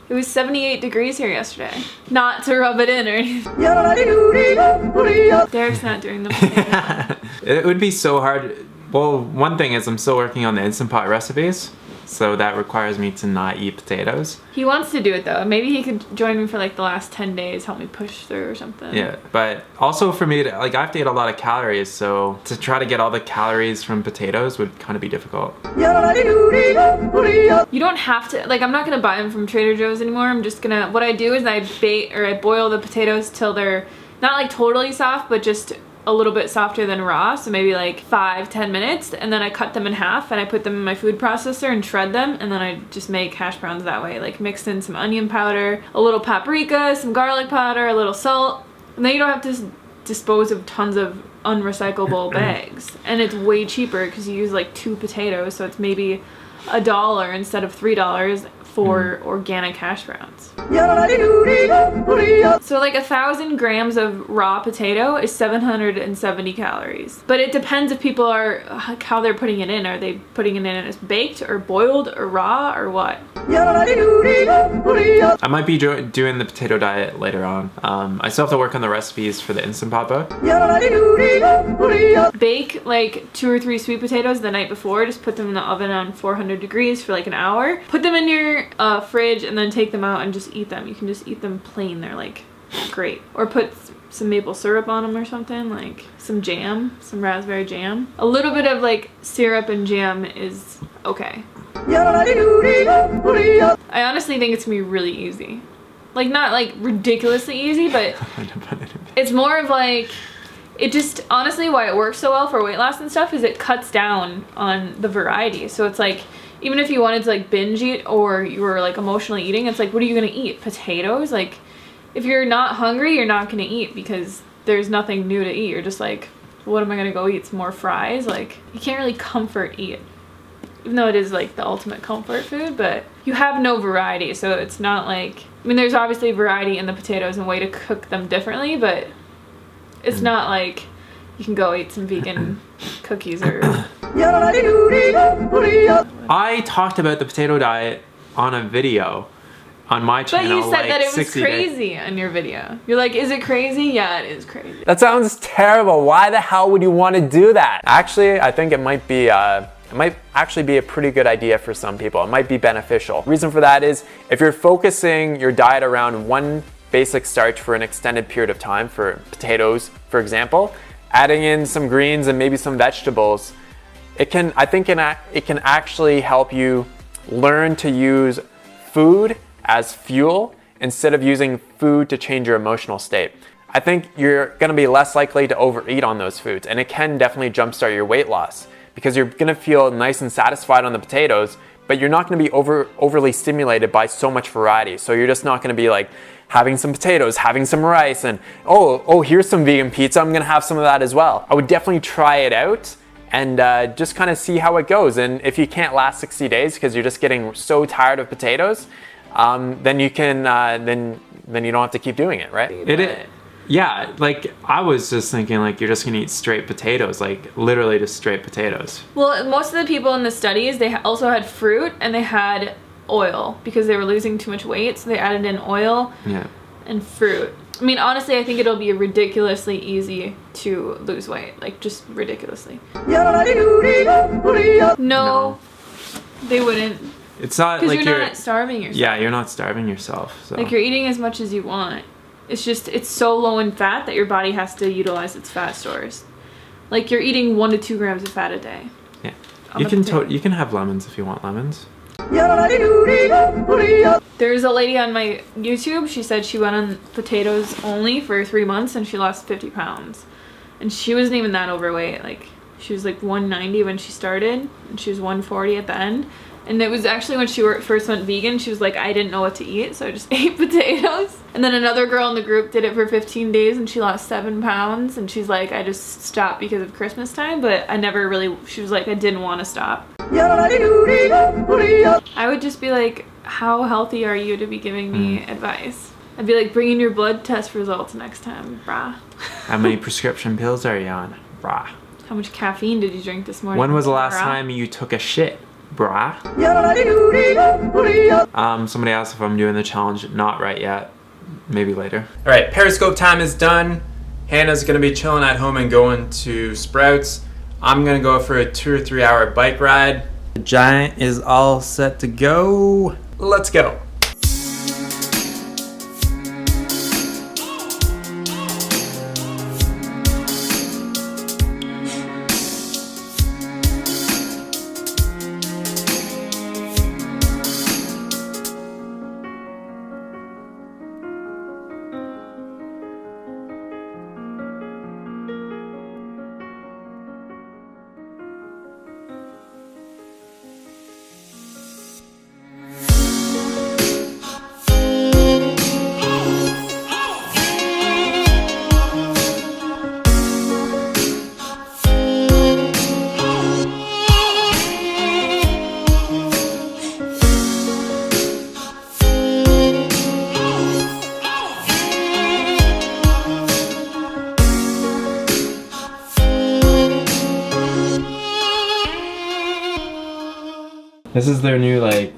It was 78 degrees here yesterday. Not to rub it in or anything. Derek's not doing the potato. It would be so hard. Well, one thing is I'm still working on the Instant Pot recipes, so that requires me to not eat potatoes. He wants to do it though. Maybe he could join me for like the last 10 days, help me push through or something. Yeah, but also for me, I have to eat a lot of calories, so to try to get all the calories from potatoes would kind of be difficult. You don't have to, like I'm not gonna buy them from Trader Joe's anymore. I'm just gonna, what I do is I boil the potatoes till they're not like totally soft, but just a little bit softer than raw, so maybe like 5-10 minutes, and then I cut them in half and I put them in my food processor and shred them, and then I just make hash browns that way, like mixed in some onion powder, a little paprika, some garlic powder, a little salt, and then you don't have to dispose of tons of unrecyclable bags, and it's way cheaper because you use like 2 potatoes, so it's maybe $1 instead of $3 for organic hash browns. So like 1,000 grams of raw potato is 770 calories. But it depends if people are, how they're putting it in. Are they putting it in as baked or boiled or raw or what? I might be doing the potato diet later on. I still have to work on the recipes for the Instant Pot book. Bake like 2 or 3 sweet potatoes the night before. Just put them in the oven on 400 degrees for like an hour. Put them in your fridge and then take them out and just eat them. You can just eat them plain. They're like great. Or put some maple syrup on them or something, like some jam, some raspberry jam. A little bit of like syrup and jam is okay. I honestly think it's gonna be really easy. Like not like ridiculously easy, but it's more of like, it just, honestly why it works so well for weight loss and stuff is it cuts down on the variety. So it's like, even if you wanted to like binge eat or you were like emotionally eating, it's like, what are you gonna eat? Potatoes? Like, if you're not hungry, you're not gonna eat because there's nothing new to eat. You're just like, what am I gonna go eat? Some more fries? Like, you can't really comfort eat. Even though it is like the ultimate comfort food, but you have no variety. So it's not like, I mean, there's obviously variety in the potatoes and way to cook them differently, but it's not like you can go eat some vegan cookies or... I talked about the potato diet on a video on my channel. But you said like that it was 60 crazy on your video. You're like, is it crazy? Yeah, it is crazy. That sounds terrible. Why the hell would you want to do that? Actually, I think it might actually be a pretty good idea for some people. It might be beneficial. Reason for that is if you're focusing your diet around one basic starch for an extended period of time, for potatoes, for example, adding in some greens and maybe some vegetables, it can actually help you learn to use food as fuel instead of using food to change your emotional state. I think you're going to be less likely to overeat on those foods, and it can definitely jumpstart your weight loss because you're going to feel nice and satisfied on the potatoes, but you're not going to be overly stimulated by so much variety. So you're just not going to be like having some potatoes, having some rice, and oh, here's some vegan pizza, I'm going to have some of that as well. I would definitely try it out and just kind of see how it goes. And if you can't last 60 days because you're just getting so tired of potatoes, then you can then you don't have to keep doing it, right? Yeah, like I was just thinking like you're just gonna eat straight potatoes, like literally just straight potatoes. Well, most of the people in the studies, they also had fruit and they had oil because they were losing too much weight, so they added in oil and fruit. I mean, honestly, I think it'll be ridiculously easy to lose weight, like just ridiculously. No, they wouldn't. It's not because like you're not starving yourself. Yeah, you're not starving yourself. So. Like you're eating as much as you want. It's just, it's so low in fat that your body has to utilize its fat stores. Like you're eating 1 to 2 grams of fat a day. Yeah, you can have lemons if you want lemons. There's a lady on my YouTube, she said she went on potatoes only for 3 months and she lost 50 pounds. And she wasn't even that overweight. Like she was like 190 when she started and she was 140 at the end. And it was actually when she first went vegan, she was like, I didn't know what to eat, so I just ate potatoes. And then another girl in the group did it for 15 days and she lost 7 pounds. And she's like, I just stopped because of Christmas time, but I never really, she was like, I didn't want to stop. I would just be like, how healthy are you to be giving me advice? I'd be like, bring in your blood test results next time, brah. How many prescription pills are you on, brah? How much caffeine did you drink this morning? When was the last time you took a shit? bra. Somebody asked if I'm doing the challenge. Not right yet. Maybe later. All right, Periscope time is done. Hannah's gonna be chilling at home and going to Sprouts. I'm gonna go for a 2 or 3 hour bike ride. The Giant is all set to go. Let's go. This is their new like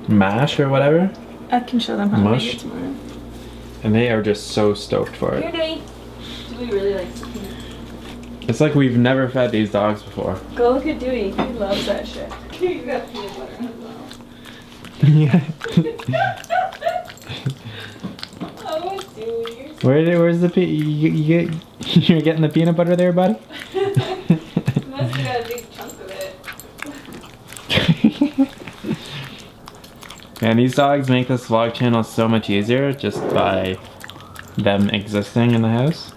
mash or whatever. I can show them how to Mush. make it tomorrow. And they are just so stoked for Here, it. Dewey. Dewey really likes it. It's like we've never fed these dogs before. Go look at Dewey. He loves that shit. You got peanut butter as well. Yeah. Oh, Dewey. Where's the you're getting the peanut butter there, buddy? You must have got a big chunk of it. Man, these dogs make this vlog channel so much easier just by them existing in the house.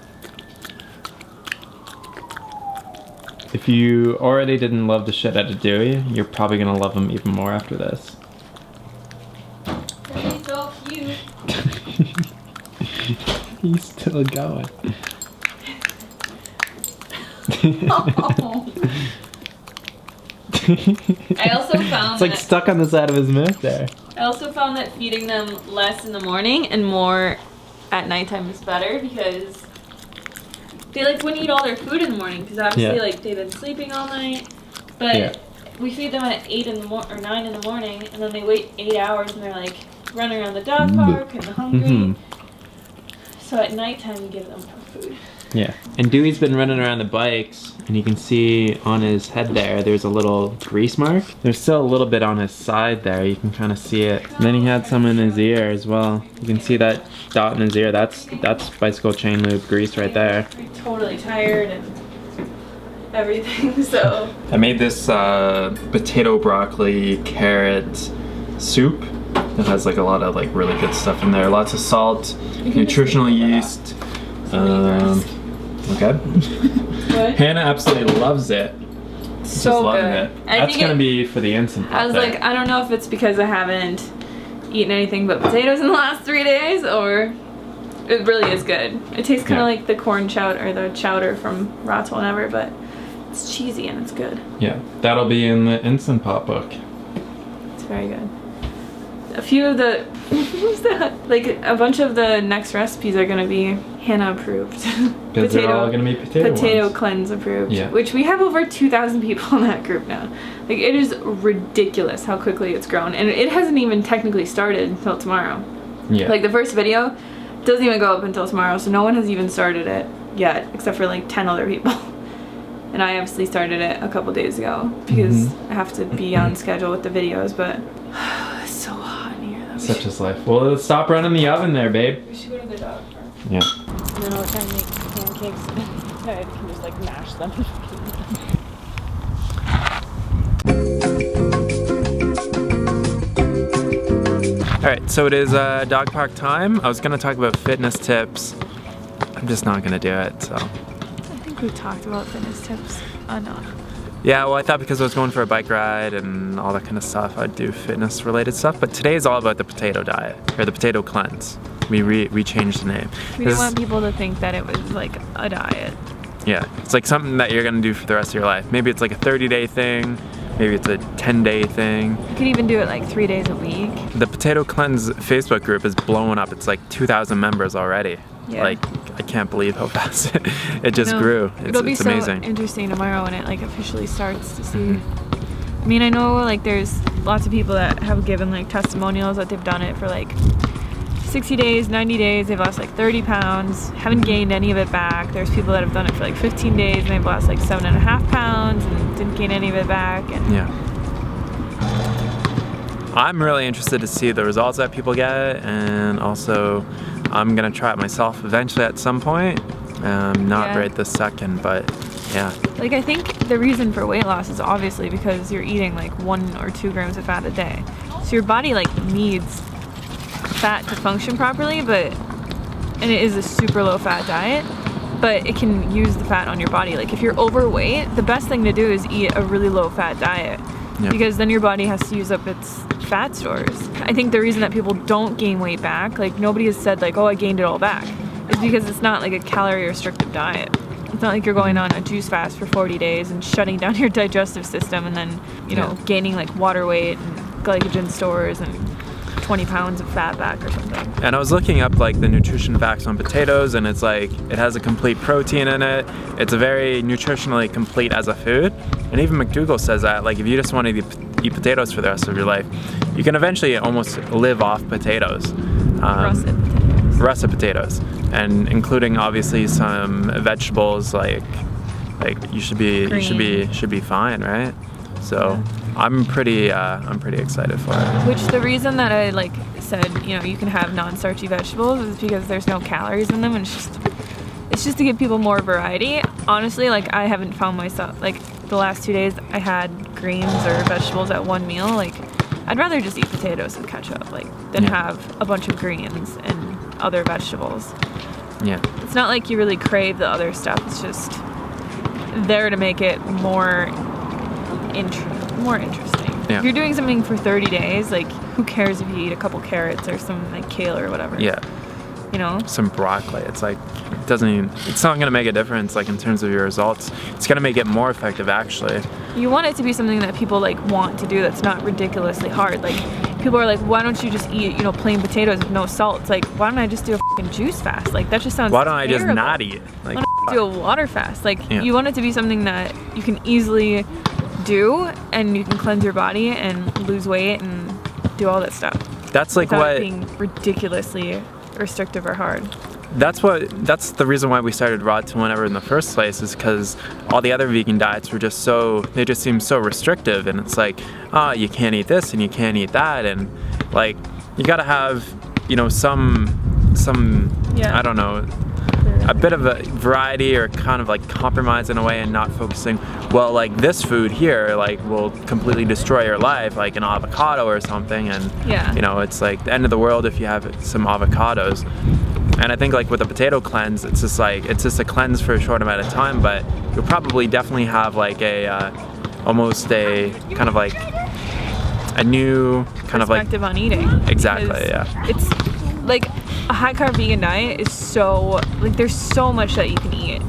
If you already didn't love the shit out of Dewey, you're probably gonna love him even more after this. He's so cute. He's still going. Oh. I also found It's like that stuck on the side of his mouth there. I also found that feeding them less in the morning and more at nighttime is better because they like wouldn't eat all their food in the morning because obviously like they've been sleeping all night. But we feed them at 8 in the or 9 in the morning and then they wait 8 hours and they're like running around the dog park and they're hungry. So at nighttime we give them more food. Yeah, and Dewey's been running around the bikes, and you can see on his head there's a little grease mark. There's still a little bit on his side there, you can kind of see it. And then he had some in his ear as well. You can see that dot in his ear, that's bicycle chain lube grease right there. I'm totally tired and everything, so. I made this potato, broccoli, carrot soup. It has like a lot of like really good stuff in there. Lots of salt, nutritional yeast. Okay. What? Hannah absolutely loves it. So just loving good. it. That's gonna be for the instant pot I was there. like, I don't know if it's because I haven't eaten anything but potatoes in the last 3 days, or it really is good. It tastes kind of like the corn chowder or the chowder from Rats Will Never, but it's cheesy and it's good. Yeah, that'll be in the instant pot book. It's very good. A few of the, what's that? Like a bunch of the next recipes are gonna be Hannah approved. Because they're all gonna be potato ones. Cleanse approved. Yeah. Which we have over 2,000 people in that group now. Like it is ridiculous how quickly it's grown, and it hasn't even technically started until tomorrow. Yeah. Like the first video doesn't even go up until tomorrow, so no one has even started it yet, except for like 10 other people. And I obviously started it a couple days ago because I have to be on schedule with the videos, but it's so hot in here. Such is life. Well, let's stop running the oven there, babe. We should go to the dog park. Yeah. And then I'll try and make pancakes instead. You can just like mash them. Alright, so it is dog park time. I was gonna talk about fitness tips. I'm just not gonna do it, so. I think we talked about fitness tips enough. Yeah, well, I thought because I was going for a bike ride and all that kind of stuff, I'd do fitness related stuff. But today is all about the potato diet, or the potato cleanse. We changed the name. We didn't want people to think that it was like a diet. Yeah, it's like something that you're gonna do for the rest of your life. Maybe it's like a 30-day thing, maybe it's a 10-day thing. You could even do it like 3 days a week. The Potato Cleanse Facebook group is blowing up. It's like 2,000 members already. Yeah. Like, I can't believe how fast it just grew. It'll be it's amazing. so interesting tomorrow when it like officially starts to see I mean, I know like there's lots of people that have given like testimonials that they've done it for like 60 days, 90 days, they've lost like 30 pounds, haven't gained any of it back. There's people that have done it for like 15 days and they've lost like 7.5 pounds and didn't gain any of it back. And yeah. I'm really interested to see the results that people get, and also I'm gonna try it myself eventually at some point. Not right this second, but yeah. Like, I think the reason for weight loss is obviously because you're eating like 1 or 2 grams of fat a day. So your body like needs fat to function properly, and it is a super low fat diet, but it can use the fat on your body. Like if you're overweight, the best thing to do is eat a really low fat diet, because then your body has to use up its fat stores. I think the reason that people don't gain weight back, like nobody has said like, oh, I gained it all back, is because it's not like a calorie restrictive diet. It's not like you're going on a juice fast for 40 days and shutting down your digestive system and then, you know, gaining like water weight and glycogen stores and 20 pounds of fat back or something. And I was looking up like the nutrition facts on potatoes, and it's like it has a complete protein in it. It's a very nutritionally complete as a food. And even McDougall says that like if you just want to eat potatoes for the rest of your life, you can eventually almost live off potatoes. Russet potatoes, and including obviously some vegetables like you should be fine, right? So I'm pretty excited for it. Which the reason that I like said, you know, you can have non-starchy vegetables is because there's no calories in them, and it's just to give people more variety. Honestly, like I haven't found myself like the last 2 days I had greens or vegetables at one meal. Like I'd rather just eat potatoes with ketchup than have a bunch of greens and other vegetables. Yeah. It's not like you really crave the other stuff. It's just there to make it more interesting. Yeah. If you're doing something for 30 days, like who cares if you eat a couple carrots or some like kale or whatever? Yeah. You know? Some broccoli. It's like it's not gonna make a difference like in terms of your results. It's gonna make it more effective actually. You want it to be something that people like want to do that's not ridiculously hard. Like people are like, why don't you just eat, you know, plain potatoes with no salt? It's like, why don't I just do a fucking juice fast? Like that just sounds Why don't terrible. I just not eat? Like why don't I do a water fast? Like you want it to be something that you can easily do and you can cleanse your body and lose weight and do all that stuff. That's like without what being ridiculously restrictive or hard. That's the reason why we started Raw to Whenever in the first place, is because all the other vegan diets were just they just seem so restrictive, and it's like, you can't eat this and you can't eat that, and like you gotta have, you know, some I don't know, a bit of a variety or kind of like compromise in a way, and not focusing, well, like this food here like will completely destroy your life, like an avocado or something, and you know, it's like the end of the world if you have some avocados. And I think like with a potato cleanse, it's just a cleanse for a short amount of time, but you'll probably definitely have like almost a kind of like a new kind of like perspective on eating. Exactly, yeah. It's like a high carb vegan diet is so like there's so much that you can eat,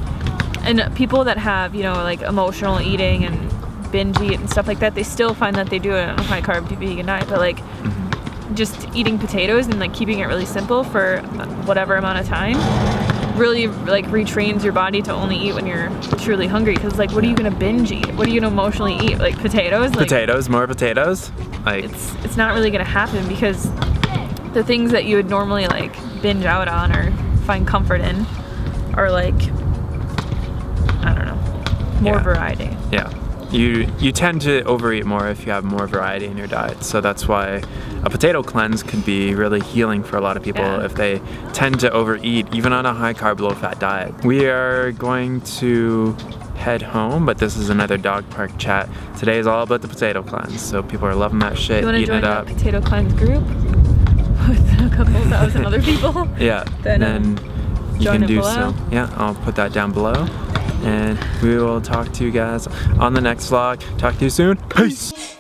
and people that have, you know, like emotional eating and binge eat and stuff like that, they still find that they do it on a high carb vegan diet, but like just eating potatoes and like keeping it really simple for whatever amount of time really like retrains your body to only eat when you're truly hungry, because like what are you gonna binge eat? What are you gonna emotionally eat? Like potatoes? Like, more potatoes? Like it's not really gonna happen, because the things that you would normally like binge out on or find comfort in are like, I don't know, more variety. Yeah. You tend to overeat more if you have more variety in your diet, so that's why a potato cleanse could be really healing for a lot of people if they tend to overeat, even on a high carb, low fat diet. We are going to head home, but this is another dog park chat. Today is all about the potato cleanse, so people are loving that shit, eating it up. You want to join potato cleanse group with a couple thousand other people? Yeah, then you can do so. Yeah, I'll put that down below. And we will talk to you guys on the next vlog. Talk to you soon. Peace!